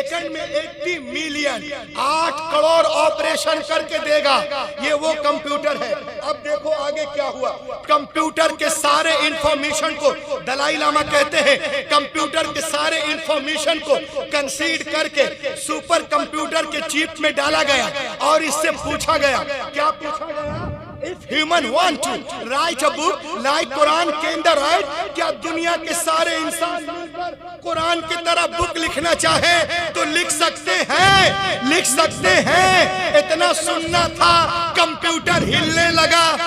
Second में 80 million 8 crore operation करके देगा। ये वो कंप्यूटर है। अब देखो आगे क्या हुआ। कंप्यूटर के सारे इंफॉर्मेशन को दलाई लामा कहते हैं, कंप्यूटर के सारे इंफॉर्मेशन को कंसीड करके सुपर कंप्यूटर के चिप में डाला गया और इससे पूछा गया, क्या पूछा गया? If human want to write a book like Quran can the write, क्या दुनिया के सारे इंसान मिलकर कुरान की तरह बुक लिखना चाहे तो लिख सकते हैं, लिख सकते हैं। इतना सुनना था, कंप्यूटर हिलने लगा।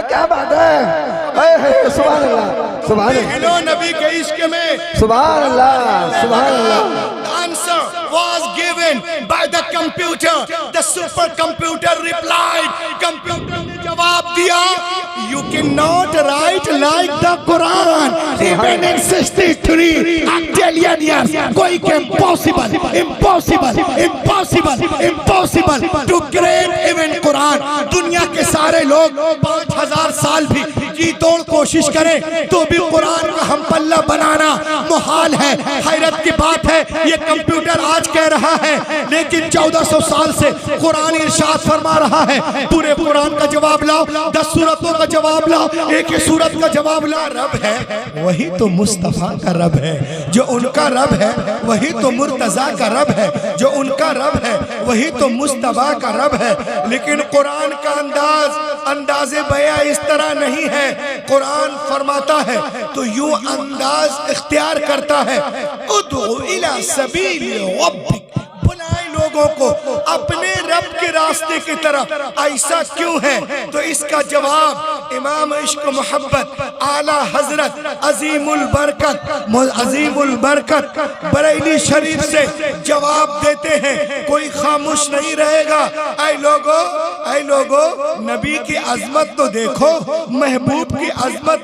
क्या बात है, सुभान अल्लाह, सुभान अल्लाह, हिलो नबी के इश्क में, सुभान अल्लाह, सुभान अल्लाह। Answer was given by the computer. The supercomputer replied. Computer ने जवाब दिया, you cannot write like the Quran. Even in 63 octillion years, कोई के impossible, impossible, impossible, impossible to create even Quran. दुनिया के सारे लोग 5000 साल भी जी तोड़ कोशिश करें तो भी कुरान का हम पल्ला बनाना मुहाल है। हैरत की बात है, ये कंप्यूटर आज कह रहा है, लेकिन 1400 साल से कुरान इरशाद फरमा रहा है। पूरे कुरान का जवाब लाओ, 10 सूरतों का जवाब लाओ, एक ही सूरत का जवाब ला। रब है वही तो मुस्तफा का रब है, जो उनका रब है वही तो मुर्तजा का रब है, जो उनका रब है वही तो मुस्तफा का रब है। लेकिन कुरान का अंदाज़े बया इस तरह नहीं है। कुरान फरमाता है तो यूं अंदाज इख्तियार करता है, उदउ इला सबील रब्बिक, बुलाए लोगों को अपने रब के रास्ते की तरफ। ऐसा क्यों है? तो इसका जवाब इमाम इश्क मोहब्बत आला हजरत अजीमुल बरकत बरेली शरीफ से जवाब देते हैं। कोई खामोश नहीं रहेगा। ऐ लोगो नबी की अजमत तो देखो, महबूब की अजमत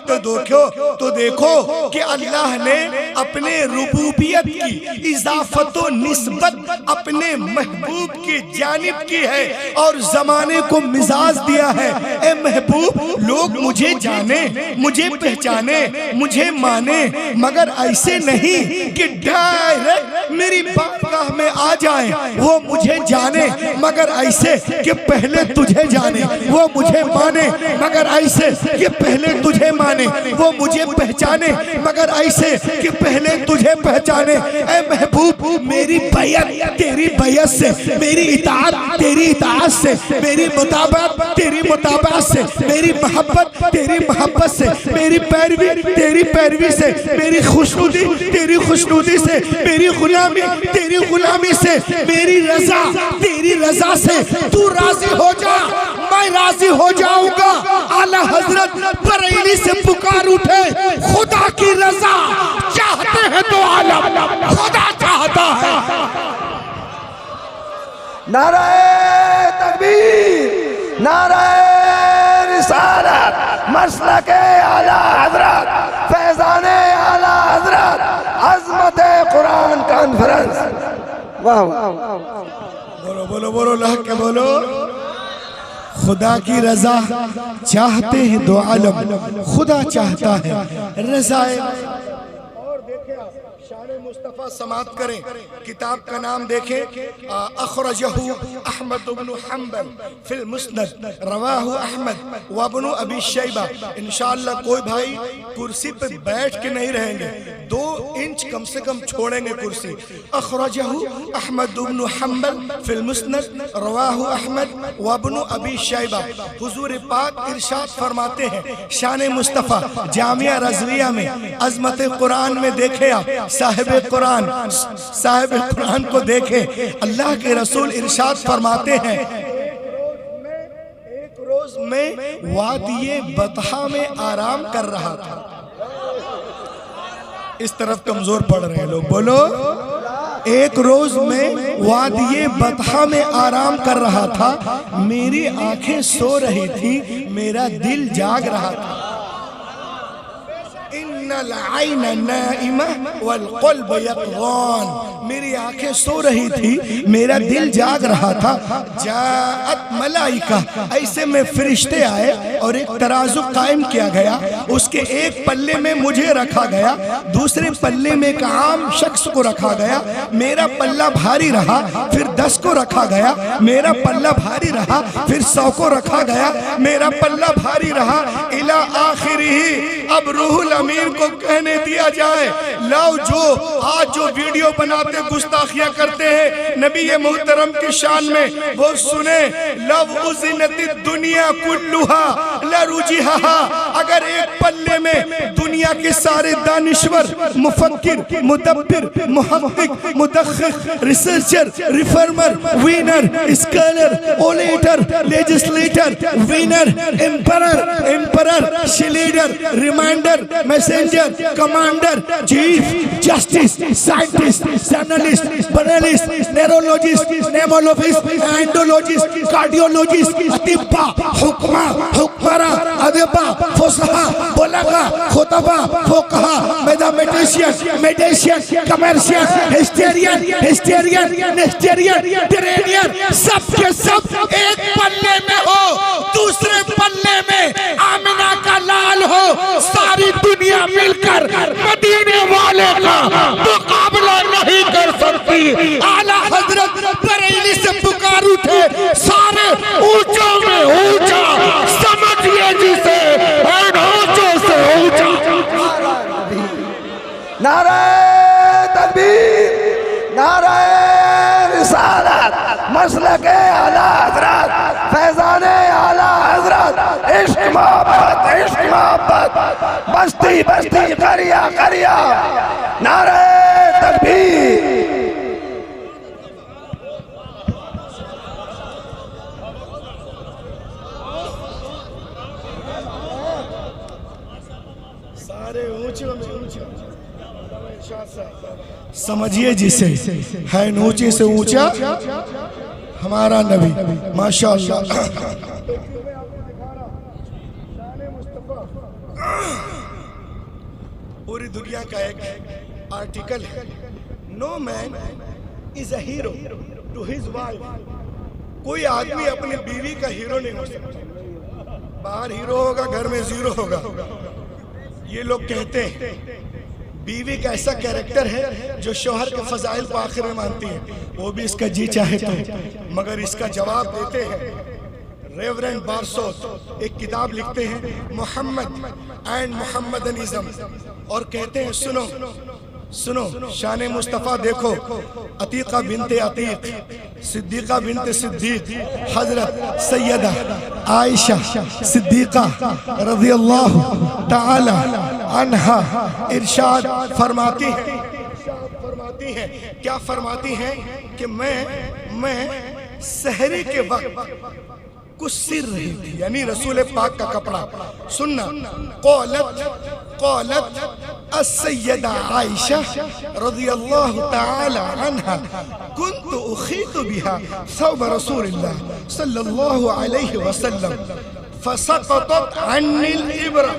तो देखो कि अल्लाह ने अपने रुबूबियत की इजाफत व निस्बत अपने महबूब की जानिब की है और जमाने को मिजाज दिया है। ए महबूब, लोग मुझे जाने, मुझे पहचाने, मुझे माने, मगर ऐसे नहीं कि डायरेक्ट मेरी बारगाह में आ जाए। वो मुझे जाने मगर ऐसे कि पहले तुझे जाने, वो मुझे माने मगर ऐसे कि पहले तुझे माने, वो मुझे पहचाने मगर ऐसे कि पहले तुझे पहचाने। ए महबूब, मेरी बैयत तेरी बैयत से, मेरी इताअत तेरी इताअत से, मेरी मुताबात तेरी मुताबात से, मेरी मोहब्बत तेरी मोहब्बत से, मेरी पैरवी तेरी पैरवी से, मेरी खुशनुदी तेरी खुशनुदी से, मेरी गुलामी तेरी गुलामी से, मेरी रजा तेरी रजा से। तू राजी हो जा, मैं राजी हो जाऊंगा। आला हजरत बरेली से पुकार उठे, खुदा की रजा चाहते हैं तो आलम खुदा चाहता है। नाराए तकबीर, नाराए रिसालत, मसलके आला हजरत, फैजाने आला हजरत, अज़मते कुरान कॉन्फ्रेंस। वाह वाह, बोलो बोलो बोलो, लह के बोलो। खुदा की रजा चाहते हैं दो आलम, खुदा चाहता है रजा। और देखें आप शान मुस्तफ़ा समात करें, किताब का नाम देखें, अखरजहु अहमद इब्न हंबल फिल मुस्नद, रवाहु अहमद व इब्न अबी शैबा। इंशाअल्लाह कोई भाई कुर्सी पे बैठ के नहीं रहेंगे, 2 इंच कम से कम छोड़ेंगे कुर्सी। अखरजहु अहमद इब्न हंबल फिल मुस्नद, रवाहु अहमद व इब्न अबी शैबा। हुजूर पाक इरशाद फरमाते हैं, शान मुस्तफ़ा जामिया रज़विया में अज़मत कुरान में देखे आप, साहिब कुरान को देखे। अल्लाह के रसूल इरशाद फरमाते हैं, एक रोज में वादिये बतहा में आराम कर रहा था। इस तरफ कमजोर पड़ रहे हैं लोग, बोलो। एक रोज में वादिये बतहा में आराम कर रहा था, मेरी आंखें सो रही थी, मेरा दिल जाग रहा था। इन्नल आइना नाइमा वल क़ल्ब यक़ज़ान, मेरी आंखें सो रही थी, मेरा दिल जाग रहा था। जाअत मलाइका, ऐसे में फरिश्ते आए और एक तराजू कायम किया गया। उसके एक पल्ले में मुझे रखा गया, दूसरे पल्ले में एक आम शख्स को रखा गया। मेरा पल्ला भारी रहा, फिर 10 को रखा गया। मेरा पल्ला भारी रहा, फिर 100 को रखा गया। मेरा पल्ला भारी रहा इला आखिरी ही। अब रूहुल अमीन को कहने दिया जाए, लाओ जो आज जो वीडियो बनाते गुस्ताखियां करते हैं नबी ये मोहतरम की शान में, वो सुने। लव उज़िनती दुनिया कुल्लुहा लरुजिहा। अगर एक पल्ले में दुनिया के सारे दानिश्वर, मुफक्किर, मुदब्बिर, मुहक्किक, मुदख्खिक, researcher, reformer, winner, scholar, orator, legislator, winner, emperor, leader, reminder, messenger, commander, chief, justice, scientist, journalist, panelist, neurologist, नेमोलॉजिस्ट, एंडोलॉजिस्ट, कार्डियोलॉजिस्ट, अतिब्बा, हुक्मा, हुक्मरा, अदबा, फुसहा, बुलगा, खुतबा, फुकहा, मैथमेटिशियन, मेडिशियन, कमर्शियन, हिस्टेरियन, नेस्टेरियन, ट्रेनियर, सब के सब एक पल्ले में हो, दूसरे पल्ले में आमिना का लाल हो। सारी दुनिया मिलकर मदीने वाले का मुकाबला नहीं कर सकती। आला हजरत बरेली से पुकार उठे, सारे ऊंचों में ऊंचा, समझिए जिसे ऊंचों से ऊंचा। नारे तकबीर, नारे रिसालत, मसलके आला हजरत, फैजाने आला हजरत, इश्क मोहब्बत, बस्ती बस्ती, करिया करिया, नारे तकबीर। सारे ऊंचे में ऊंचा, समझिए जिसे है ऊंचे से ऊंचा हमारा नबी, माशाअल्लाह। पूरी दुनिया का एक आर्टिकल है, no man is a hero to his wife. कोई आदमी अपनी बीवी का हीरो नहीं हो सकता। बाहर हीरो होगा, घर में जीरो होगा। ये लोग कहते हैं बीवी का ऐसा कैरेक्टर है जो शौहर के फजाइल को आखिर में मानती है, वो भी इसका जी चाहे तो। मगर इसका जवाब देते हैं रेवरेंड बारसोत, एक किताब लिखते हैं मोहम्मद एंड मोहम्मदनिज्म, और कहते हैं सुनो सुनो शान मुस्तफ़ा देखो। अतीका बिनते अतीक, सिद्दीका बिनते सिद्दीक, हजरत सैयदा आयशा सिद्दीका रज़ियल्लाहु ताला अन्हा इरशाद फरमाती हैं, क्या फरमाती हैं कि मैं सहरी के वक्त कुछ सिर रही थी, यानी रसूल पाक का कपड़ा। सुनना, क़ौलत अस्सय्यदा आयशा रज़ियल्लाहु ताला अन्हा कुन्तु उखीतु बिहा सौब रसूलिल्लाह सल्लल्लाहु अलैहि वसल्लम फसक़तत अन्निल इब्रा।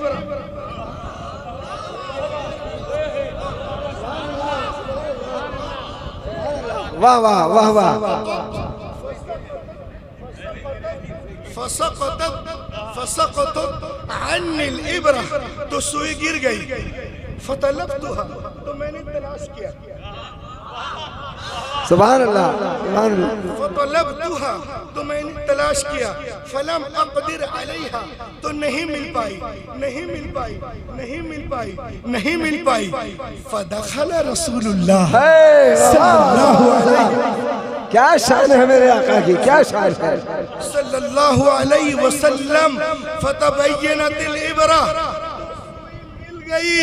वाह वाह वाह वाह। फसक़तत अन्निल इब्रा, तो सुई गिर गई। फतलब्तुहा, तो मैंने तलाश किया। सुभान अल्लाह, सुभान अल्लाह। फतलब्तुहा, तो मैंने तलाश किया। फलम अक़दिर अलैहा, तो नहीं मिल पाई। फदखल रसूलुल्लाह सल्लल्लाहु अलैहि, क्या शान है मेरे आका की, क्या शान है सल्लल्लाहु अलैहि वसल्लम। फतबय्यनतिल इब्रा, मिल गई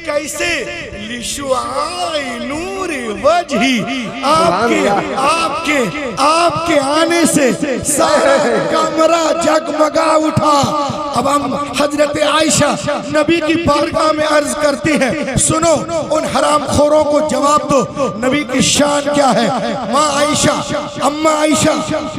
कैसे? लिशुआई नूरी वजही, आपके आने से सारा कमरा जगमगा उठा। अब हम हजरत आयशा नबी की बारगाह में अर्ज करती है, सुनो उन हरामखोरों को जवाब दो, नबी की शान क्या है। माँ आयशा, अम्मा आयशा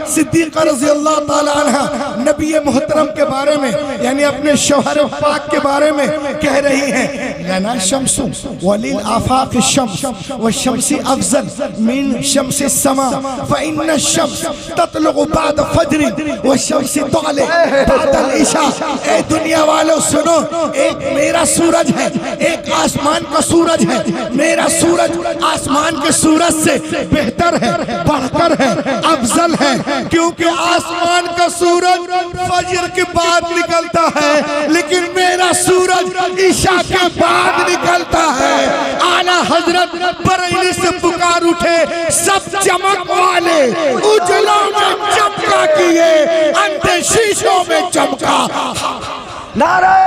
सिद्दीक़ा रज़ियल्लाहु ताला अन्हा नबी मोहतरम के बारे में, यानी अपने शौहर पाक के बारे में कह रही रही हैं, लना शम्सु वलिल आफाक शम्स व शम्सी अफजल मिन शम्सी समा फइन्न शम्स ततलुगु बाद फज्र व शम्सी तुगले बाद इशा। ए दुनिया वालों सुनो, एक मेरा सूरज है, एक आसमान का सूरज है। मेरा सूरज आसमान के सूरज से बेहतर है, बढ़कर है, अफजल है, क्योंकि आसमान का सूरज फजर के बाद निकलता है, लेकिन मेरा सूरज ईशा के बाद निकलता है। आला हजरत बरेली से पुकार उठे, सब चमक वाले उजलों में चमका किए, अंधे शीशों में चमका। नारे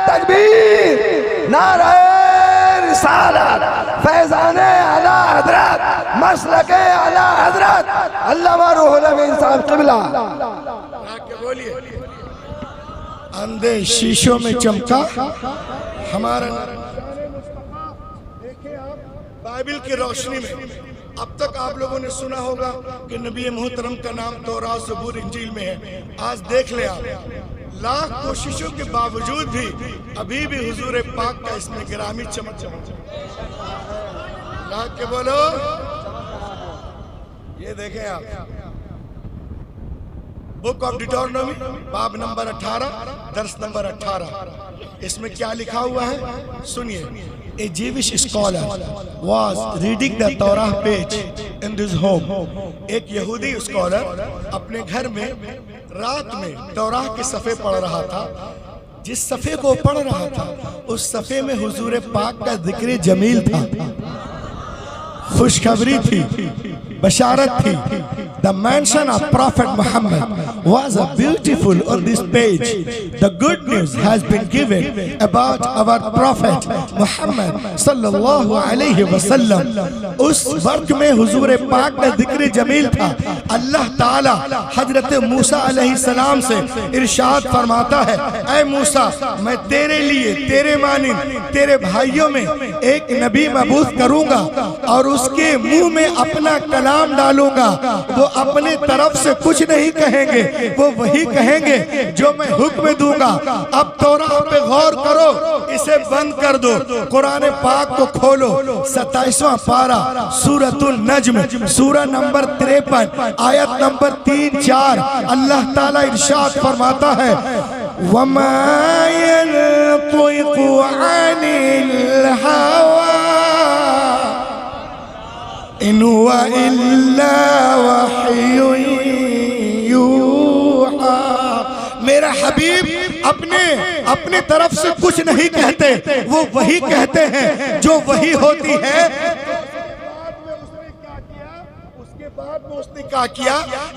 तकबीर, नारे रिसालत, फैज़ाने आला हजरत, मसलके आला हजरत अल्लामा रूहुल अमीन साहब क़िबला। बोलिए, अंधे शीशों में चमका हमारा। देखिए आप बाइबल की रोशनी में अब तक आप लोगों ने सुना होगा कि नबी मोहतरम का नाम तौरात, ज़बूर, इंजील में है। आज देख ले आप, लाख कोशिशों के बावजूद भी अभी भी हुजूर पाक का इसमें गिरामी चमक ला के बोलो। ये देखें आप, बुक ऑफ डिटोरनोमी बाब नंबर 18 दर्स नंबर 18, इसमें क्या लिखा हुआ है सुनिए। A Jewish scholar was reading the Torah page in his home. एक यहूदी स्कॉलर अपने घर में रात में तौराह के सफ़े पढ़ रहा था। जिस सफ़े को पढ़ रहा था उस सफ़े में हुजूर पाक का जिक्र जमील था, खुशखबरी थी, बशारत थी। The mention of Prophet Muhammad was beautiful on this page. The good news has been given about our Prophet Muhammad sallallahu alaihi wasallam. उस वर्क में हुजूर पाक का जिक्र जमील था। अल्लाह ताला हजरत मूसा अलैहि सलाम से इरशाद फरमाता है, ऐ मूसा, मैं तेरे लिए, तेरे मानिंद, तेरे भाइयों में एक नबी मबूस करूंगा और उसके मुंह में अपना कलाम डालूंगा। वो अपने तरफ से कुछ नहीं कहेंगे, वो वही कहेंगे जो मैं हुक्म दूंगा। अब तौराह पे गौर करो, इसे बंद कर दो, कुरान पाक को खोलो। 27वां पारा सूरतुन नज्म, सूरा नंबर 53 आयत नंबर 3-4। अल्लाह ताला इरशाद फरमाता है, वमा यनतिकु अनिल हवा इन हुवा इल्ला वह्युन यूहा। मेरा हबीब अपने तरफ से कुछ नहीं कहते, वो वही कहते हैं जो वही होती है। उसके बाद में उसने क्या किया,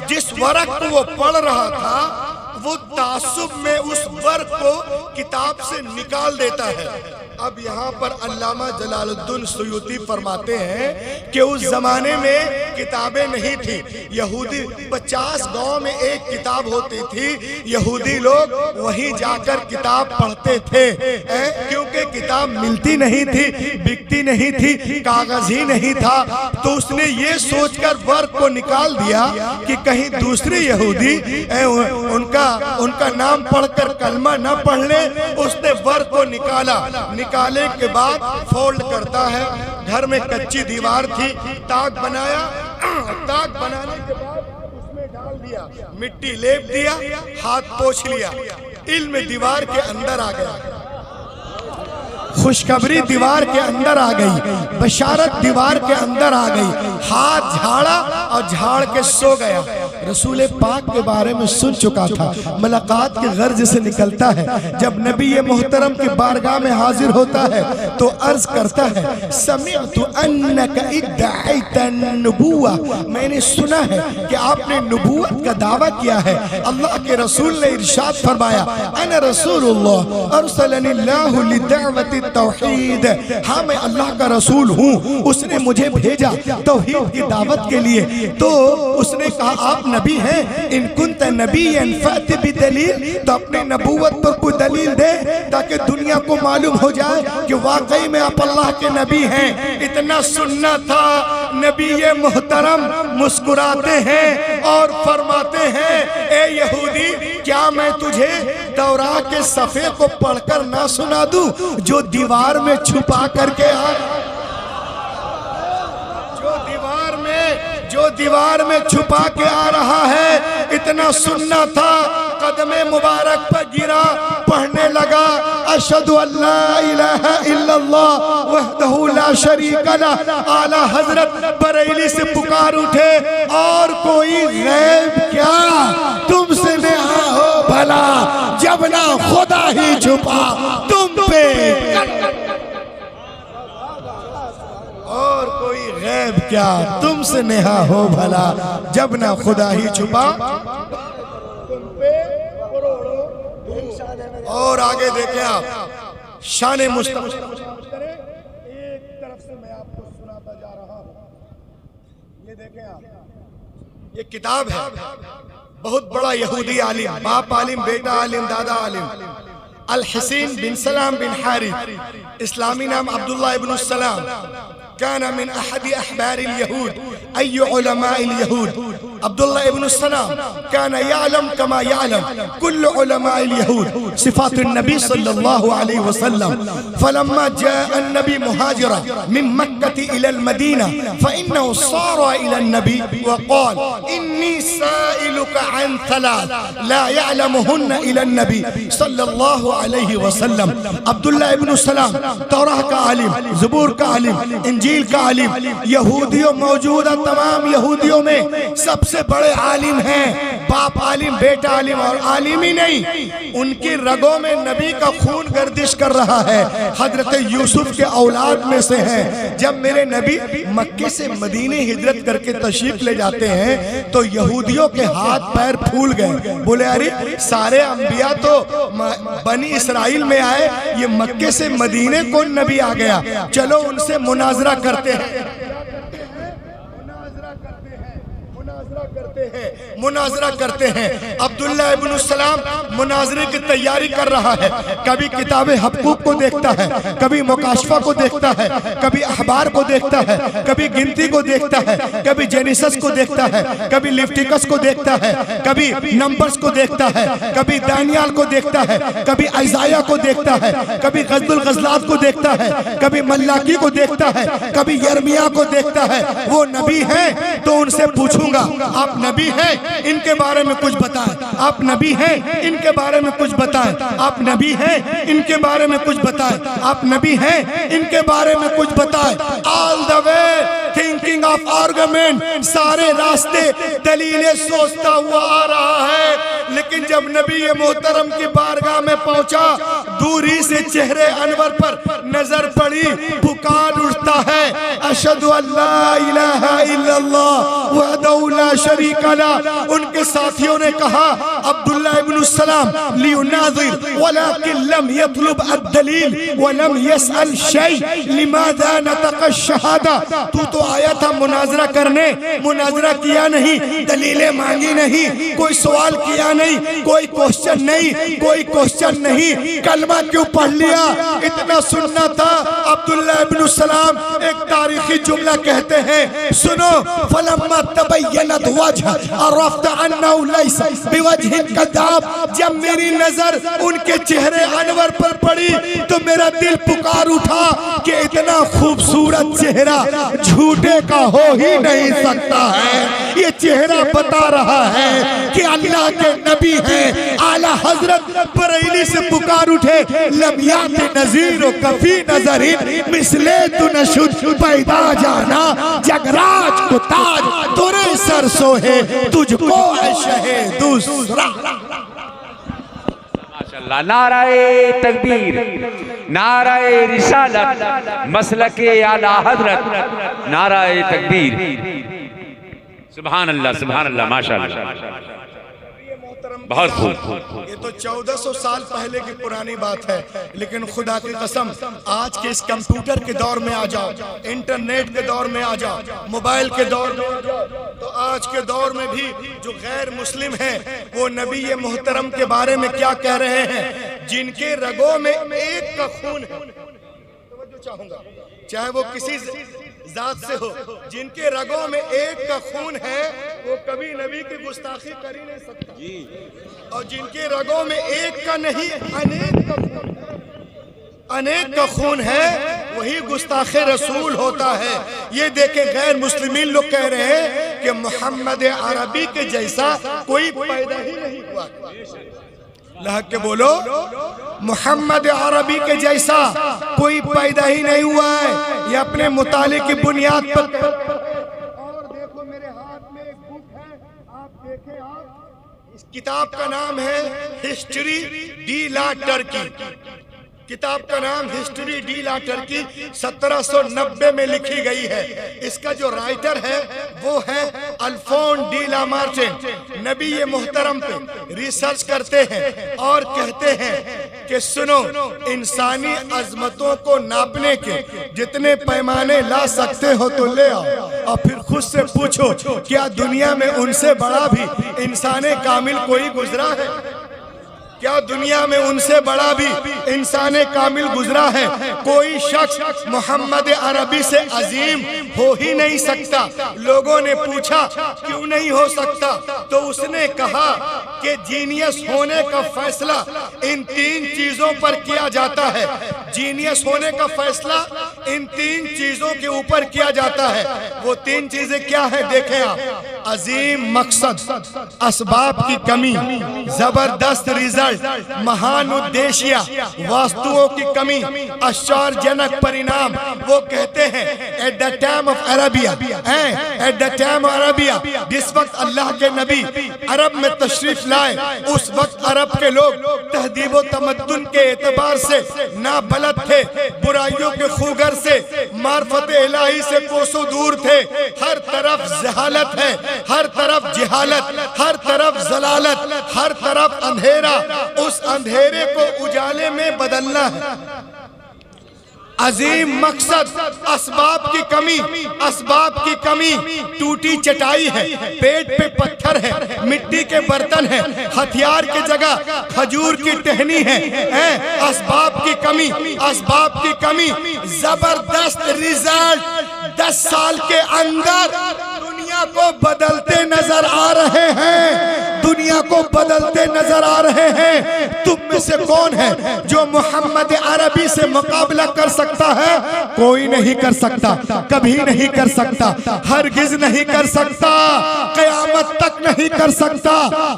जिस वर्क को वो पढ़ रहा था वो तासुब में उस वर्क को किताब से निकाल देता है। अब यहाँ पर अल्लामा जलालुद्दीन सुयूती फरमाते हैं कि उस जमाने में किताबें नहीं थी। यहूदी 50 गांव में एक किताब होती थी, यहूदी लोग वहीं जाकर किताब पढ़ते थे, क्योंकि किताब मिलती नहीं थी, बिकती नहीं थी, कागज ही नहीं था। तो उसने ये सोचकर वर्क को निकाल दिया कि कहीं दूसरे यहूदी उनका नाम पढ़कर कलमा न पढ़ ले। उसने वर्क को निकाले के बाद फोल्ड करता है। घर में कच्ची दीवार थी, ताक बनाया, ताक बनाने के बाद उसमें डाल दिया, मिट्टी लेप दिया, हाथ पोंछ लिया, इल्म दीवार के अंदर आ गया, खुशखबरी दीवार के अंदर आ गई, बशारत दीवार के अंदर आ गई। हाथ झाड़ा और झाड़ के सो गया। रसूल पाक के बारे में सुन चुका था, मुलाकात के गर्ज से निकलता है। जब नबी ये मोहतरम की बारगाह में हाजिर होता है तो अर्ज करता है, समिअतु अन्नका इद्दअइता नबुव्वा, मैंने सुना है कि आपने नबूवत का दावा किया है। अल्लाह के रसूल ने इरशाद फरमाया, अना रसूलुल्लाह अरसलनिल्लाहु लिदअवति तौहीद, हाँ मैं अल्लाह का रसूल हूँ, उसने मुझे भेजा तौहीद की दावत के लिए। तो उसने कहा, आप नबी हैं, इन कुंत नबीयन फअत बिदलील, तो अपनी नबूवत पर कोई दलील दे ताकि दुनिया को मालूम हो जाए कि वाकई में आप अल्लाह के नबी हैं। इतना सुनना था। नबी ये मोहतरम मुस्कुराते हैं और फरमाते हैं, ए यहूदी, क्या मैं तुझे तौरा के सफ़े को पढ़कर ना सुना दूं जो दीवार में छुपा करके आ, जो दीवार में छुपा के आ रहा है। इतना सुनना था। कदमे मुबारक पर गिरा, पढ़ने लगा, अशहदु अल्ला इलाहा इल्लल्लाह वहदहु ला शरीक लह। आला हजरत बरेली से पुकार उठे, और कोई गैब क्या तुमसे नेहा हो भला, जब ना खुदा ही छुपा तुम पे, और कोई गैब क्या तुमसे नेहा हो भला, जब ना खुदा ही छुपा तुम पे। और आगे देखें आप, शान मुस्तफा। एक तरफ से मैं आपको सुनाता जा रहा हूं, ये देखें आप, ये किताब है। बहुत बड़ा यहूदी आलिम, बाप आलिम, बेटा आलिम, दादा आलिम, अल हसीन बिन सलाम बिन हारिथ, इस्लामी नाम अब्दुल्लाह इब्न सलाम, काना मिन अहदी अहबारिल यहूद, अय्यु उलमाइल यहूद। अब्दुल्लाह इब्न सलाम काना यालम कमा यालम कुल्लु उलमाइल यहूद सिफातुन नबी सल्लल्लाहु अलैहि वसल्लम। फलम्मा जाअ नबी मुहाजिरा मिन मक्का इलल मदीना फइन्नहु सारा इलन नबी वक़ाल इन्नी साइलुका अन थलाथ ला यअलमुहुन्ना इलन नबी सल्लल्लाहु अलैहि वसल्लम। अब्दुल्लाह इब्न सलाम तौराह का आलिम, ज़बूर का आलिम, इंजील का आलिम, यहूदियों मौजूदा तमाम यहूदियों में सबसे बड़े आलिम हैं। बाप आलिम, बेटा आलिम, और आलिम ही नहीं, उनकी रगों में नबी का खून गर्दिश कर रहा है। हजरत यूसुफ के औलाद में से हैं। जब मेरे नबी मक्के से मदीने हिजरत करके तशरीफ ले जाते हैं तो यहूदियों के हाथ पैर फूल गए। बोले अरे सारे अंबिया तो बनी इसराइल में आए, ये मक्के से मदीने कौन नबी आ गया, चलो उनसे मुनाजरा करते हैं। मुनाजरा करते हैं। अब्दुल्लाह इब्न सलाम मुनाजरे की तैयारी कर रहा है। कभी किताब हक़ूक़ को देखता है, कभी मुकाशफा को देखता है, कभी अखबार को देखता है, कभी गिनती को देखता है, कभी जेनेसिस को देखता है, कभी लिफ्टिकस को देखता है, कभी नंबर्स को देखता है, कभी दानियाल को देखता है, कभी इज़ाया को देखता है, कभी गज़लुल गज़लात को देखता है, कभी मल्लाकी को देखता है, कभी यर्मिया को देखता है। वो नबी हैं तो उनसे पूछूंगा, आप नबी हैं, इनके बारे में कुछ बताएं। आप नबी हैं, इनके बारे में कुछ बताएं। आप नबी हैं, इनके बारे में कुछ बताएं। आप नबी हैं, इनके बारे में कुछ बताएं। All the way thinking of argument, सारे रास्ते दलीलें सोचता हुआ आ रहा है। लेकिन जब नबी ये मोहतरम की बारगाह में पहुंचा, दूरी से चेहरे अनवर पर नजर पड़ी, पुकार उठता है, अशहदु अल्ला इलाहा इल्लल्लाह वहदहु ला शरीक लह। उनके साथियों ने कहा, अब्दुल्लाह इब्न सलाम लियुनाज़िर वलाकिन लम यतलुब अद-दलील व लम यसअल शै लिमाज़ा नतक़ शहादा। तू तो आया था मुनाजरा करने, मुनाजरा किया नहीं, दलीलें मांगी नहीं, कोई सवाल किया नहीं, कोई क्वेश्चन नहीं, कोई क्वेश्चन नहीं, कलमा क्यों पढ़ लिया। इतना सुनना था। अब्दुल्लाह इब्न सलाम एक तारीखी जुमला कहते हैं, सुनो, फलम्मा तबय्यनत वजह अरफ्त अन्नहु लैसा बिवजहिन कज़ाब। जब मेरी नजर उनके चेहरे अनवर पर पड़ी तो मेरा दिल पुकार उठा कि इतना खूबसूरत चेहरा झूठे का हो ही नहीं सकता है। ये चेहरा बता रहा है कि अल्लाह के नबी हैं। आला हजरत बरेली से पुकार उठे, लमियात नज़ीर कफी नजरिन मिसले तु नशुद पैदा जाना, जगराज को ताज तुरे सर सोहे, तुझको शहे दूसरा। माशाअल्लाह, नाराए तकबीर, नाराए रिसालत, मसलके आला हजरत, नाराए तकबीर। सुभान अल्लाह, सुभान अल्लाह, माशाअल्लाह, बहुत खूब। ये तो 1400 साल पहले की पुरानी बात है, लेकिन खुदा की कसम आज के इस कंप्यूटर के दौर में आ जाओ, इंटरनेट के दौर में आ जाओ, मोबाइल के दौर में आ जाओ, तो आज आज के दौर में भी जो गैर मुस्लिम हैं वो नबी मोहतरम के बारे में क्या कह रहे हैं, जिनके रगों में एक का खून है, तवज्जो चाहूंगा, चाहे वो किसी जात से हो, जिनके रगों में एक का खून है वो कभी नबी की गुस्ताखी कर ही नहीं सकता। और जिनके रगों में एक का नहीं अनेक का खून है वही गुस्ताखे रसूल होता है। ये देखे गैर मुस्लिमीन लोग कह रहे हैं कि मोहम्मद अरबी के जैसा कोई पैदा ही नहीं हुआ। लहक के बोलो, मोहम्मद अरबी के जैसा कोई पैदा ही नहीं हुआ है। ये अपने मुताले की बुनियाद पर। और देखो मेरे हाथ में एक बुक है, आप देखें, आप इस किताब का नाम है हिस्ट्री डी ला टर्की। किताब का नाम हिस्ट्री डी ला टर्की 1790 में लिखी गई है। इसका जो राइटर है वो है अल्फोन डी ला मार्टिन। नबी ये मोहतरम पे रिसर्च करते हैं और कहते हैं कि सुनो, इंसानी अजमतों को नापने के जितने पैमाने ला सकते हो तो ले आओ और फिर खुद से पूछो क्या दुनिया में उनसे बड़ा भी इंसाने कामिल कोई गुजरा है? क्या दुनिया में उनसे बड़ा भी इंसाने कामिल गुजरा है? कोई शख्स मोहम्मद अरबी से अजीम हो ही नहीं सकता। लोगों ने पूछा क्यों नहीं हो सकता, तो उसने कहा कि जीनियस होने का फैसला इन तीन चीजों पर किया जाता है। जीनियस होने का फैसला इन तीन चीजों के ऊपर किया जाता है। वो तीन चीजें क्या है देखें आप। अजीम मकसद, असबाब की कमी, जबरदस्त रिजल्ट, महान उद्देश्य, वस्तुओं की कमी, आश्चर्यजनक परिणाम। वो कहते हैं at the time of Arabia, at the time of Arabia, जिस वक्त अल्लाह के नबी अरब में तशरीफ लाए उस वक्त अरब के लोग तहदीब व तमद्दुन के एतबार से ना बलद थे, बुराइयों के खूगर से, मार्फत इलाही से कोसों दूर थे। हर तरफ जहालत है, हर तरफ जिहालत, हर तरफ जलालत, हर तरफ अंधेरा। उस अंधेरे को उजाले में बदलना है। अजीम मकसद, असबाब की कमी, असबाब की कमी। टूटी चटाई है, पेट पे पत्थर है, मिट्टी के बर्तन है, हथियार की जगह खजूर की टहनी है। असबाब की कमी, असबाब की कमी। जबरदस्त रिजल्ट 10 साल के अंदर दुनिया को बदलते नजर आ रहे हैं, दुनिया को बदलते नजर आ रहे हैं। तुम में से कौन है जो मोहम्मद अरबी से मुकाबला कर सकता है? कोई नहीं कर सकता, कभी नहीं कर सकता, हरगिज नहीं कर सकता, कयामत तक नहीं कर सकता।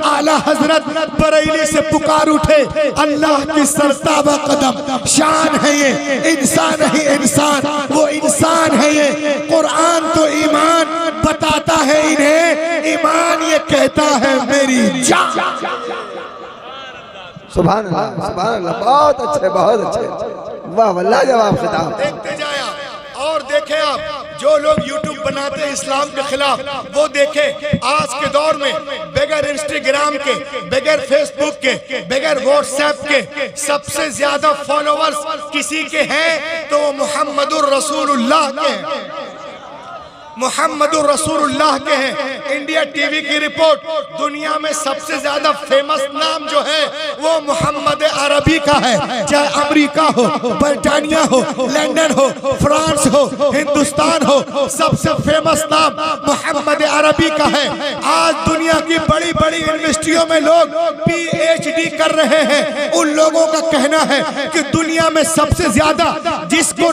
आला हजरत बरेली से पुकार उठे, अल्लाह की सरताबा कदम शान है ये, इंसान है इंसान, वो इंसान है ये। कुरान तो ईमान बताता है इन्हें, ईमान ये कहता है मेरी जान। सुभान अल्लाह, सुभान अल्लाह, बहुत अच्छे, बहुत अच्छे, वाह वल्लाह जवाब खिताब। देखते जाए आप और देखें आप, जो लोग यूट्यूब बनाते हैं इस्लाम के खिलाफ, वो देखें आज के दौर में बगैर इंस्टाग्राम के, बगैर फेसबुक के, बगैर व्हाट्सएप के सबसे ज्यादा फॉलोअर्स किसी के हैं तो वो मोहम्मदुर रसूलुल्लाह के हैं, मोहम्मदुर रसूलुल्लाह के हैं। इंडिया टीवी की रिपोर्ट, दुनिया में सबसे ज्यादा फेमस नाम जो है वो मोहम्मद अरबी का है। चाहे अमेरिका हो, ब्रिटानिया हो, लंदन हो, फ्रांस हो, हिंदुस्तान हो, सबसे फेमस नाम मोहम्मद अरबी का है। आज दुनिया की बड़ी बड़ी यूनिवर्सिटियों में लोग PhD कर रहे हैं। उन लोगों का कहना है कि दुनिया में सबसे ज्यादा जिसको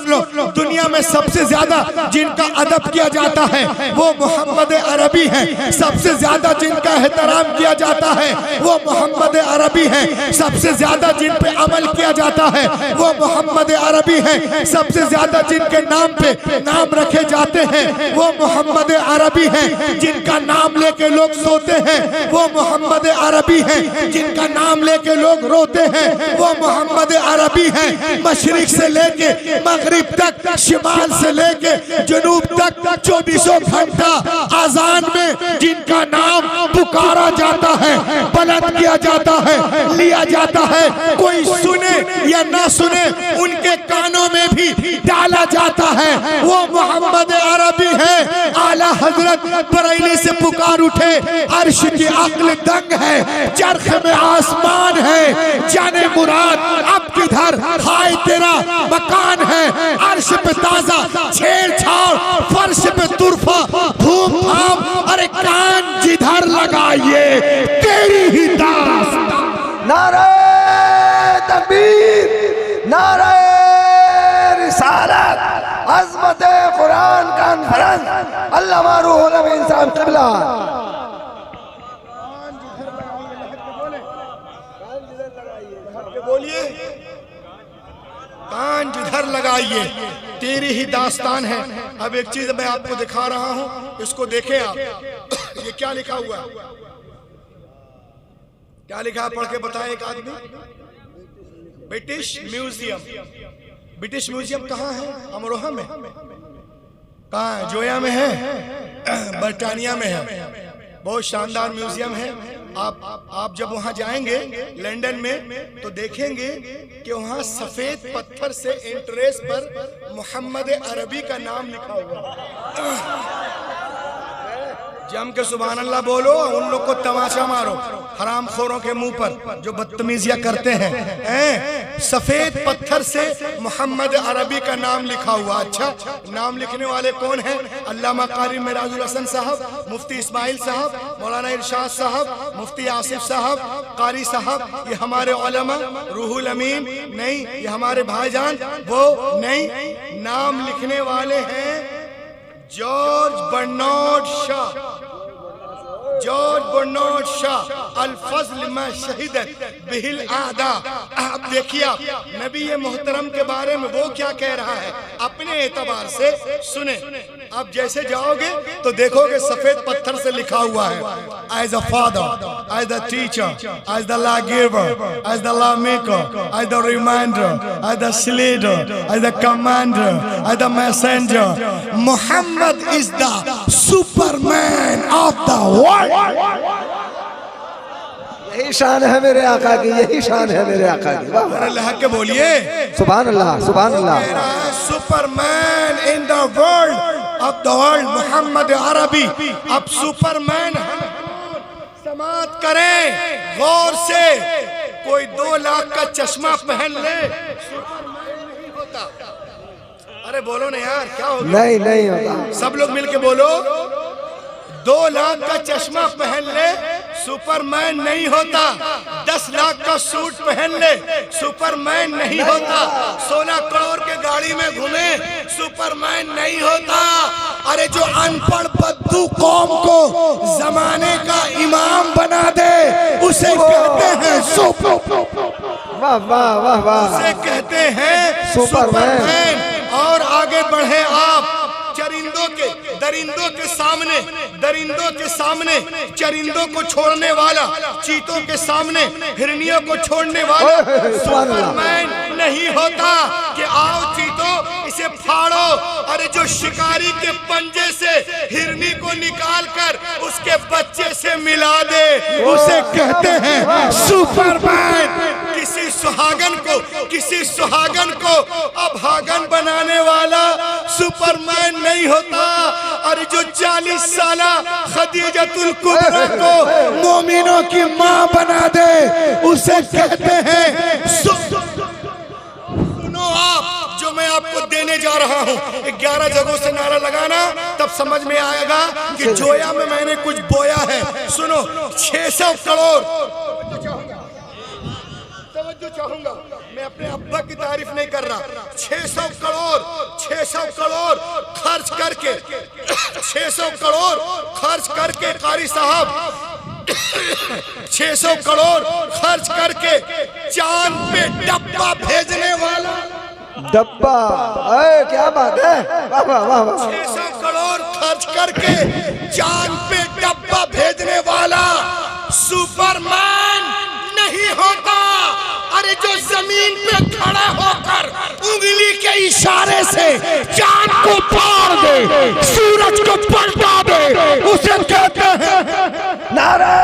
दुनिया में सबसे ज्यादा जिनका अदब किया जाता है वो मोहम्मद अरबी है। सबसे ज्यादा जिनका एहतराम किया जाता है वो मोहम्मद अरबी है। सबसे ज्यादा जिन पे अमल किया जाता है वो मोहम्मद अरबी है। सबसे ज्यादा जिनके नाम पे नाम रखे जाते हैं वो मोहम्मद अरबी है। जिनका नाम लेके लोग सोते हैं वो मोहम्मद अरबी है। जिनका नाम लेके लोग रोते हैं वो मोहम्मद अरबी है। मशरिक से लेके मगरिब तक, शिमाल से लेके जनूब तक 24 घंटा आजान में जिनका नाम पुकारा जाता है, बुलंद किया जाता है, लिया जाता है। कोई सुने या ना सुने, उनके कानों में भी डाला जाता है। वो मोहम्मद अरबी है। आला हजरत बरेली से पुकार उठे, अर्श की अक्ल दंग है, चरख में आसमान है, जाने मुराद अब किधर हाय तेरा मकान है। अर्श पे ताजा छेड़छाड़, फर्श पे तुरफा, धूम धाम, अरे कान जिधर लगाइए तेरी ही दास्तान। नारे तकबीर, नारे रिसालत, अज़मत कुरान कॉन्फ्रेंस, अल्लामा रूहुल अमीन साहब क़िबला। बोलिए, कान जिधर लगाइए तेरी ही दास्तान है। अब एक चीज मैं आपको दिखा रहा हूं, इसको देखें आप। ये क्या लिखा हुआ है? क्या लिखा है? पढ़ के बताए एक आदमी। British museum. ब्रिटिश म्यूजियम कहाँ है? अमरोहा में। कहाँ है? जोया में है, बर्तानिया में है। बहुत शानदार म्यूजियम है। आप जब वहां जाएंगे लंदन में तो देखेंगे कि वहां सफेद पत्थर से इंटरेस्ट पर मोहम्मद अरबी का नाम लिखा हुआ है। जम के सुभान अल्लाह बोलो, उन लोग को तमाचा मारो, हराम खोरों के मुंह पर जो बदतमीजियां करते हैं। सफेद पत्थर से मोहम्मद अरबी का नाम लिखा हुआ। अच्छा, नाम लिखने वाले कौन हैं? अल्लामा कारी मिराजुल हसन साहब, मुफ्ती इस्माइल साहब, मौलाना इरशाद साहब, मुफ्ती आसिफ साहब, कारी साहब। ये हमारे उलमा। रूहुल अमीन नहीं, ये हमारे भाईजान वो नहीं। नाम लिखने वाले हैं George Bernard Shaw. George Bernard Shaw, अल फज़ल में शहीदत बिहिल आदा। आप देखिए, नबी मोहतरम के बारे में वो क्या कह रहा है अपने एतबार से सुने। आप जैसे जाओगे तो देखोगे सफेद पत्थर से लिखा हुआ है, as a father, as the teacher, as the law giver, as the law maker, as the reminder, as the leader, as the commander, as the messenger. Mohammed is the superman of the world. यही शान है मेरे आका की, यही शान है मेरे आका की। अल्लाह के बोलिए सुभान अल्लाह, सुभान अल्लाह। Superman in the world of the world Muhammad अरबी। अब सुपरमैन समात करें गौर से। कोई 2 लाख का चश्मा पहन ले, सुपरमैन नहीं होता। अरे बोलो ना यार, क्या होगा? नहीं नहीं होता। सब लोग मिलके बोलो, 2 लाख का चश्मा पहन ले, सुपरमैन नहीं होता। 10 लाख का सूट पहन ले, सुपरमैन नहीं होता। 16 करोड़ के गाड़ी में घूमे, सुपरमैन नहीं होता। अरे जो अनपढ़ बद्दू कौम को जमाने का इमाम बना दे, उसे कहते हैं वाह वाह वाह वाह, उसे कहते हैं सुपरमैन। और आगे बढ़े आप, चरिंदों के दरिंदों के सामने, दरिंदों के सामने चरिंदों को छोड़ने वाला, चीतों के सामने हिरनियों को छोड़ने वाला सुपरमैन नहीं होता। कि आओ चीतों इसे फाड़ो। अरे जो शिकारी के पंजे से हिरनी को निकाल कर उसके बच्चे से मिला दे, उसे कहते हैं सुपरमैन। किसी सुहागन को अभागन बनाने वाला सुपरमैन नहीं होता। और जो 40 साला खदीजतुल कुबरा को मोमिनों की मां बना दे, उसे कहते हैं सुनो आप, जो मैं आपको देने जा रहा हूँ 11 जगहों से नारा लगाना, तब समझ में आएगा कि जोया में मैंने कुछ बोया है। सुनो, 600 करोड़ चाहूंगा, मैं अपने अब्बा की तारीफ नहीं कर रहा। 600 करोड़ खर्च करके 600 करोड़ खर्च करके कारी साहब 600 करोड़ खर्च करके चांद पे डब्बा भेजने वाला। डब्बा, क्या बात है, वाह वाह वाह वाह। 600 करोड़ खर्च करके चांद पे डब्बा भेजने वाला सुपरमैन नहीं होता। अरे जो जमीन पे खड़ा होकर उंगली के इशारे से चांद को पार दे, सूरज को पलटा दे, उसे कहते हैं नारे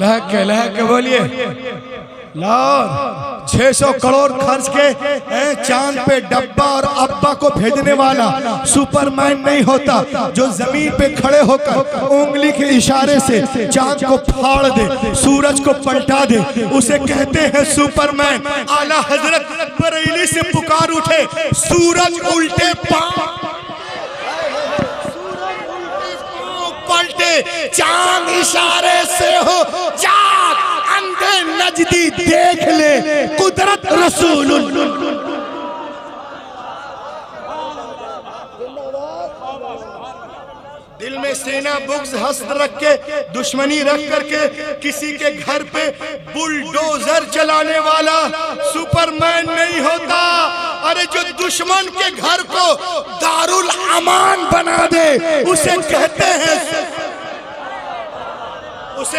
लहक के बोलिए। लाहौर 600 करोड़ खर्च के चांद पे डब्बा और अब्बा को भेजने वाला सुपरमैन नहीं होता जो जमीन पे खड़े होकर उंगली के इशारे से चांद को फाड़ दे, सूरज को पलटा दे, उसे कहते हैं सुपरमैन। आला हजरत बरेली से पुकार उठे, सूरज उल्टे पांव पलटे, चांद इशारे से हो जाग, अंधे नजदी देख ले कुदरत रसूल। दिल में सेना बुग्ज हस्त रख के, दुश्मनी रख करके किसी के घर पे बुलडोजर चलाने वाला सुपरमैन नहीं होता। अरे जो दुश्मन के घर को दारुल अमान बना दे उसे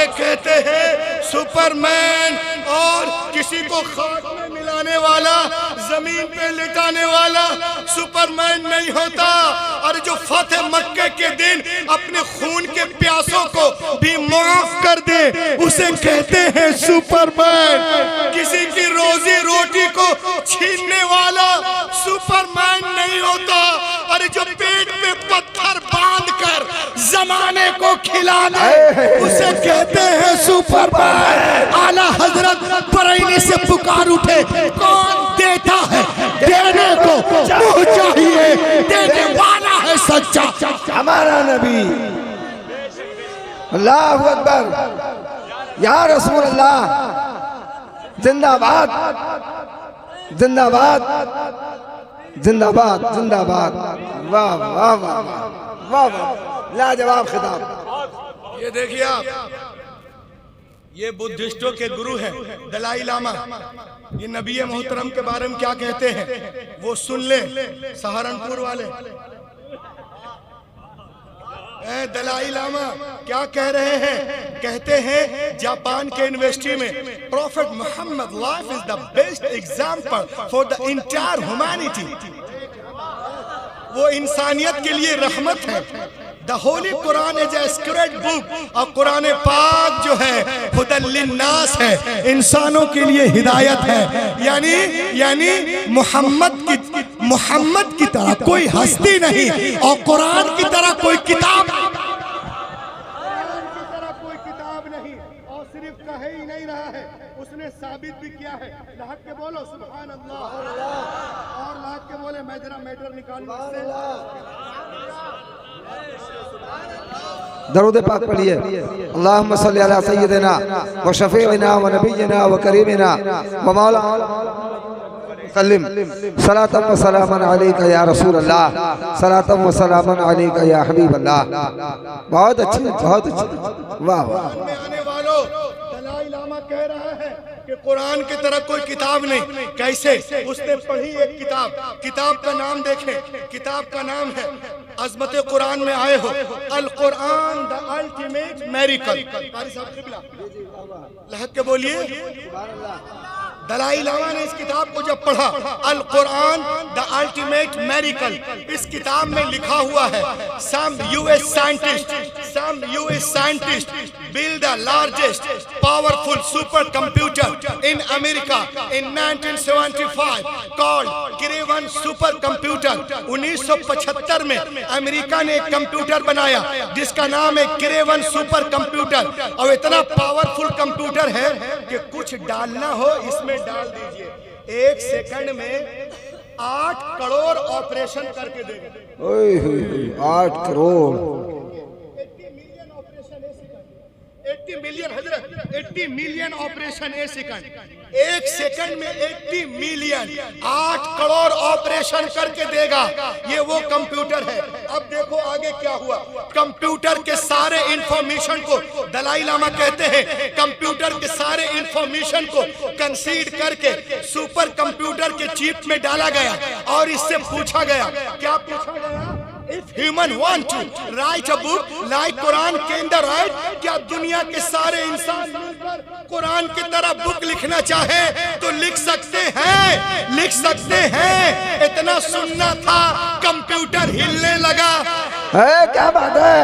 कहते हैं सुपरमैन। और किसी को खाक में मिलाने वाला, जमीन पे लिटाने वाला सुपरमैन नहीं होता। और जो फतेह मक्के के दिन अपने खून के प्यासों को भी माफ कर दे उसे कहते हैं सुपरमैन। किसी की रोजी रोटी को छीनने वाला सुपरमैन नहीं होता। और जो पेट पे पत्थर बांध कर जमाने को खिला दे उसे कहते हैं सुपरमैन। आला हजरत बरेली से पुकार उठे, कौन देता है देने को मुँह चाहिए, देने वाला है सच्चा हमारा नबी। अल्लाहु अकबर, या रसूल अल्लाह, जिंदाबाद जिंदाबाद जिंदाबाद जिंदाबाद। वाह वाह वाह वाह वाह, लाजवाब खिताब। ये देखिए आप, ये बुद्धिस्टों के गुरु हैं दलाई लामा। ये नबी मोहतरम के बारे में क्या कहते हैं वो सुन ले, सहारनपुर वाले। दलाई लामा क्या कह रहे हैं? कहते हैं जापान के यूनिवर्सिटी में prophet Muhammad life is the best example for the entire humanity. वो इंसानियत के लिए रहमत है। The holy Quran is a sacred book. और कुरान पाक जो है हुदल लिन्नास है, इंसानों के लिए हिदायत है। यानी मोहम्मद की तरह कोई हस्ती नहीं और कुरान की तरह कोई किताब नहीं। और सिर्फ कहे ही नहीं रहा है, उसने साबित भी किया है। लहक के बोलो सुभान अल्लाह, और लहक के बोले मैं जरा मैटर निकाल लूं। दरूद पाक पढ़िए। अल्लाहुम्मा सल्ली अला सय्यिदिना व शफीइना व नबिय्यिना व करीमिना व मौलाना सल्लिम सलातम व सलामन अलैका या रसूल अल्लाह, सलातम व सलामन अलैका या हबीब अल्लाह। बहुत अच्छी, बहुत अच्छी, वाह वाह। आने वालों, दलाई लामा कह रहा है कि कुरान की तरह कोई किताब नहीं। कैसे? उसने पढ़ी एक किताब का नाम देखें। किताब का नाम है, अजमत कुरान में आए हो, अल कुरान द अल्टीमेट मेरिकल। लहक के बोलिए। दलाई लामा ने इस किताब को जब पढ़ा, अल कुरान द अल्टीमेट मेरिकल, इस किताब में लिखा हुआ है some US scientists build the largest powerful supercomputer in America in 1975 called Cray-1 supercomputer। 1975 में अमेरिका ने एक कंप्यूटर बनाया जिसका नाम है Cray-1 supercomputer। और इतना पावरफुल कंप्यूटर है कि कुछ डालना हो इसमें डाल दीजिए, 1 सेकंड में 8 करोड़ ऑपरेशन करके देगा। 8 करोड़ 80 मिलियन हजरत, 80 मिलियन ऑपरेशन ए सेकंड। 1 सेकंड में 80 मिलियन, 8 करोड़ ऑपरेशन करके देगा। ये वो कंप्यूटर है। अब देखो आगे क्या हुआ। कंप्यूटर के सारे इंफॉर्मेशन को, दलाई लामा कहते हैं, कंप्यूटर के सारे इंफॉर्मेशन को कंसीड करके सुपर कंप्यूटर के चिप में डाला गया और इससे पूछा गया, क्या पूछा गया? If human want to write a book like Quran, can they write? क्या दुनिया के सारे इंसान मिलकर कुरान की तरह बुक लिखना चाहे तो लिख सकते हैं। इतना सुनना था, कंप्यूटर हिलने लगा। क्या बात है,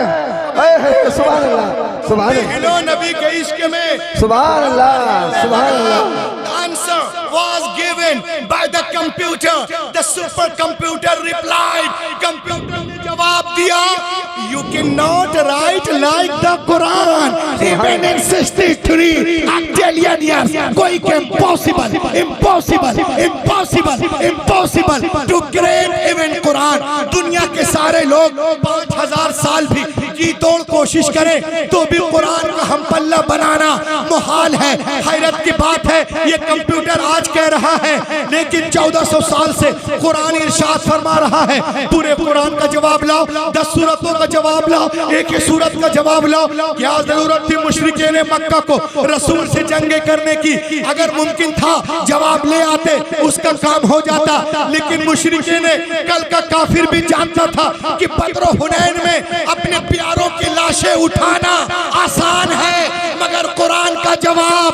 सुभान अल्लाह, सुभान अल्लाह, हिलो नबी के इश्क में। सुभान अल्लाह, सुभान अल्लाह। Answer was given by the computer. The supercomputer replied. Computer ने जवाब दिया, you cannot write like the Quran. Even in 63 octillion years, कोई के impossible to create even Quran. दुनिया के सारे लोग 5000 साल भी जी तोड़ कोशिश करें तो भी कुरान का हम पल्ला बनाना मुहाल है। हैरत की बात है, ये कंप्यूटर आज कह रहा है, लेकिन 1400 साल से कुरान इरशाद फरमा रहा है। पूरे कुरान का जवाब लाओ, 10 सूरतों का जवाब लाओ, एक ही सूरत का जवाब लाओ। क्या जरूरत थी मुशरिकीन मक्का को रसूल से जंगे करने की? अगर मुमकिन था जवाब ले आते, उसका काम हो जाता। लेकिन मुशरिकीन कल का काफिर भी जानता था कि बद्र हुनैन में अपने प्यारों की लाशें उठाना आसान है, मगर कुरान का जवाब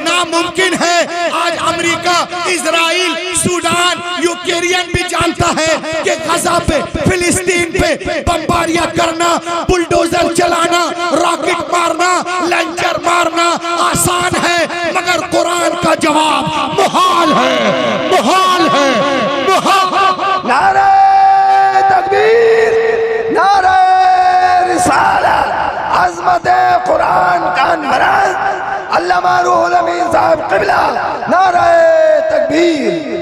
नामुमकिन है। आज अमेरिका, इजराइल, सूडान, यूक्रेन भी जानता है कि गजा पे, फिलिस्तीन पे बमबारियां करना, बुलडोजर चलाना, रॉकेट मारना, लंचर मारना आसान है, मगर कुरान का जवाब मुहाल है, मुहाल है, मुहाल। नारे तकबीर, नारे रिसालत, अज़मत कुरान का अनवरत, अल्लामा रूहुल अमीन साहब क़िबला, नारे तकबीर।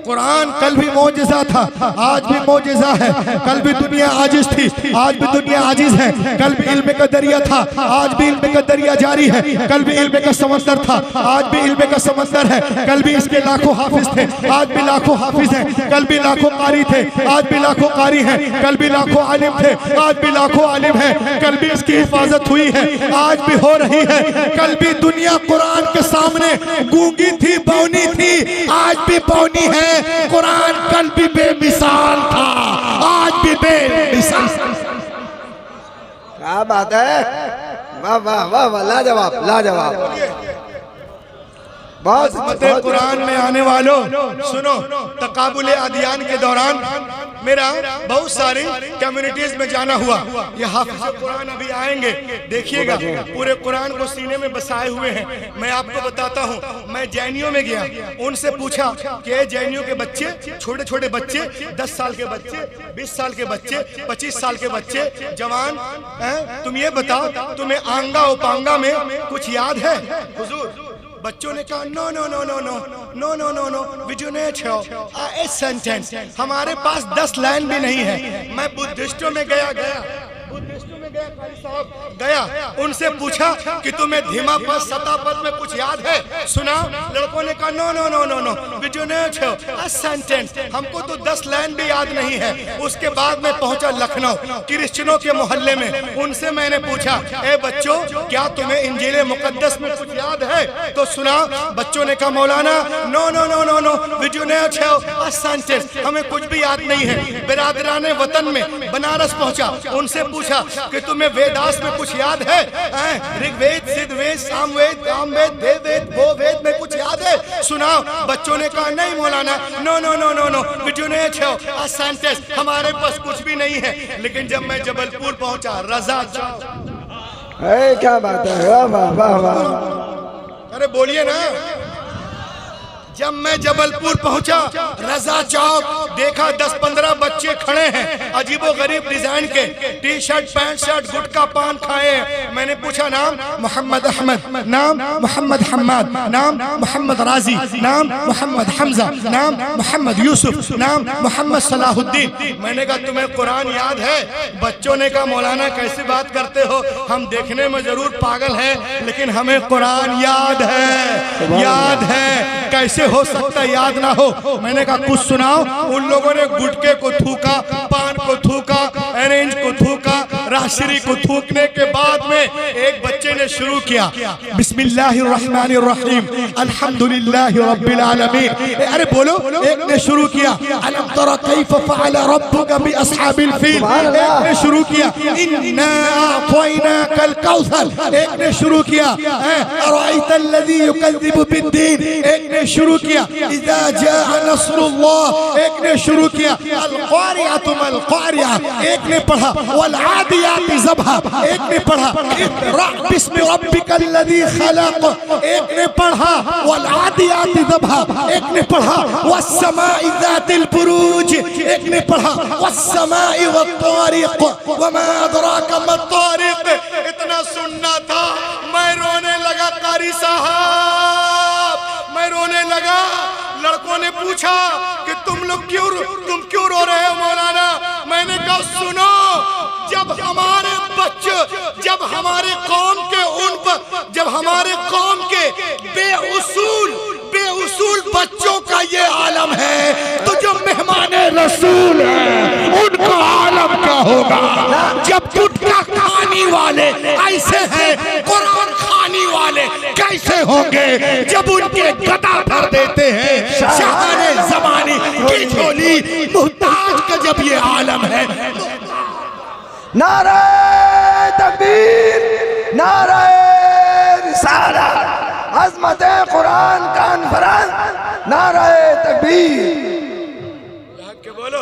कुरान कल भी मौजिज़ा था, आज भी मौजिज़ा है। कल भी दुनिया आजिज़ थी, आज भी दुनिया आजिज़ है। कल भी इल्म का दरिया था, आज भी इल्म का दरिया जारी है। कल भी इल्म का समंदर था, आज भी इल्म का समंदर है। कल भी इसके लाखों हाफिज थे, आज भी लाखों हाफिज हैं। कल भी लाखों कारी थे, आज भी लाखों कारी हैं। कल भी लाखों आलिम थे, आज भी लाखों आलिम हैं। कल भी इसकी हिफाजत हुई है, आज भी हो रही है। कल भी दुनिया कुरान के सामने गूंगी थी, बौनी थी, आज भी बौनी है। कुरान कल भी बेमिसाल था, आज भी बेमिसाल। क्या बात है, वाह वाह वाह वाह, लाजवाब, लाजवाब। बहुत कुरान में आने वालों सुनो, तकाबुल अदियान के दौरान मेरा बहुत सारी कम्युनिटीज में जाना हुआ। ये हाफिज कुरान अभी आएंगे, देखिएगा, पूरे कुरान को सीने में बसाए हुए हैं। मैं आपको बताता हूँ, मैं जैनियों में गया, उनसे पूछा कि जैनियों के बच्चे, छोटे छोटे बच्चे, 10 साल के बच्चे, 20 साल के बच्चे, 25 साल के बच्चे, जवान, तुम ये बताओ, तुम्हें आंगा उपांगा में कुछ याद है? हुजूर, बच्चों ने कहा no no no no no no no no no विजुनेट सेंटेंस, हमारे पास 10 लाइन भी नहीं है। मैं बुद्धिस्टों में गया, बुद्धिस्टों में गया, कारी साहब गया, उनसे पूछा कि तुम्हें धीमा पद, सता पद में कुछ याद है? सुना, लड़कों ने कहा no no no no no विजुनेट सेंटेंस, हमको तो 10 लाइन भी याद नहीं है। उसके बाद मैं पहुंचा लखनऊ, क्रिश्चियनों के मोहल्ले में, उनसे मैंने पूछा, ए बच्चों, क्या तुम्हें इंजील मुकद्दस में कुछ याद है? तो सुना, बच्चों ने कहा मौलाना no no no no no विजुनेट सेंटेंस, हमें कुछ भी याद नहीं है। बिरादराने वतन में बनारस पहुंचा, उनसे पूछा कि तुम्हें वेदास में कुछ याद है? ऋग्वेद, सिद्धवेद, सामवेद, कामवेद, देववेद, गोवेद में कुछ याद है? सुनाओ। बच्चों ने कहा नहीं मौलाना, no no no no no विजुनेट सेंटेंस, हमारे पास कुछ भी नहीं है। लेकिन जब मैं जबलपुर पहुंचा, रजा चौक, क्या बात है, वाह वाह वाह वाह। अरे बोलिए ना। जब मैं जबलपुर पहुंचा, रजा चौक देखा, 10-15 बच्चे खड़े हैं, अजीबो गरीब डिजाइन के, टी शर्ट, पैंट शर्ट, गुटखा पान खाए हैं। मैंने पूछा नाम मोहम्मद अहमद, नाम मोहम्मद हम्माद, नाम मोहम्मद राजी, नाम मोहम्मद हमजा, नाम मोहम्मद यूसुफ, नाम मोहम्मद सलाहुद्दीन। मैंने कहा तुम्हें कुरान याद है? बच्चों ने कहा मौलाना कैसी बात करते हो, हम देखने में जरूर पागल हैं, लेकिन हमें कुरान याद है, याद है। कैसे हो सकता याद ना हो? मैंने कहा कुछ सुनाओ। उन लोगों ने गुटके को थूका, पान को थूका, ऑरेंज को थूका, राशि को थूकने के बाद में एक बच्चे ने शुरू किया बिस्मिल्लाहिर्रहमानिर्रहीम अल्हम्दुलिल्लाहि रब्बिल आलमीन। अरे बोलो, एक ने शुरू किया अलम तरा कैफ फअल रब्बुका बि अस्हाबिल फील, एक ने शुरू किया इन्ना अअतैनाकल कौसर, एक ने शुरू किया अराइतल्लज़ी युकज़्ज़िबु बिद्दीन, एक ने शुरू किया इज़ा जाअ नस्रुल्लाह, एक ने शुरू किया अल क़ारिअतु मल क़ारिअ, एक ने पढ़ा वल आदियाति ज़बहा, एक ने पढ़ा इक़रा बिस्मि रब्बिकल्लज़ी खलक़, एक ने पढ़ा वल आदियाति ज़बहा, एक ने पढ़ा वस्समाइ ज़ातिल बुरूज, एक ने पढ़ा वस्समाइ वत्तारिक़ वमा अदराका मत्तारिक़। इतना सुनना था, मैं रोने लगा कारी साहब, मैं रोने लगा। लड़कों ने पूछा कि तुम क्यों रो रहे हो मौलाना? मैंने कहा सुनो, जब हमारे बच्चे, जब हमारे कौम के बेउसूल बच्चों का ये आलम है, तो जो मेहमाने रसूल हैं उनका आलम क्या होगा? जब गुटखा खाने वाले ऐसे हैं, कुरान खाने वाले कैसे होंगे? जब उनके गदा भर देते हैं शहरे ज़माने की झोली मुहताज का जब ये आलम है। नारे तकबीर, नारे रिसालत, अज़मते कुरान कॉन्फ्रेंस, नारे तकबीर, के बोलो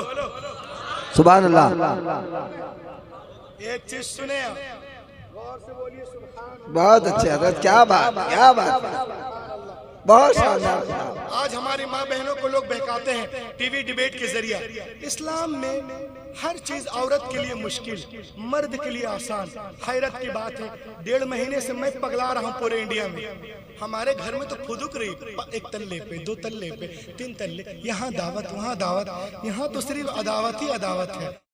सुभान अल्लाह। एक चीज सुने, गौर से बोलिए सुभान। बहुत अच्छे हज़रत, क्या बात, क्या बात, बहुत शानदार। आज हमारी माँ बहनों को लोग बहकाते हैं टीवी डिबेट के जरिए। इस्लाम में हर चीज औरत के लिए मुश्किल, मर्द के लिए आसान। हैरत की बात है, 1.5 महीने से मैं पगला रहा हूँ पूरे इंडिया में। हमारे घर में तो फुदुक रही, 1 तल्ले पे, 2 तल्ले पे, 3 तल्ले, यहाँ दावत वहाँ दावत, यहाँ तो सिर्फ अदावत ही अदावत है।